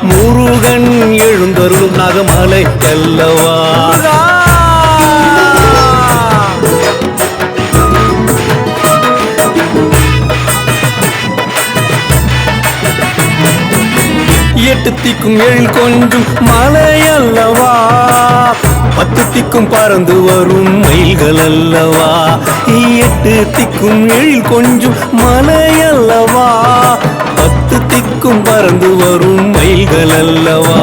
முருகன் எழுந்தருளும் நாகமலை அல்லவா. எட்டு திக்கும் எழில் கொஞ்சம் மலை அல்லவா, 10 திக்கும் பறந்து வரும் மயில்கள் அல்லவா. 8 திக்கும் எழில் கொஞ்சம் மலை அல்லவா, 10 திக்கும் பறந்து வரும் மயில்கள் அல்லவா.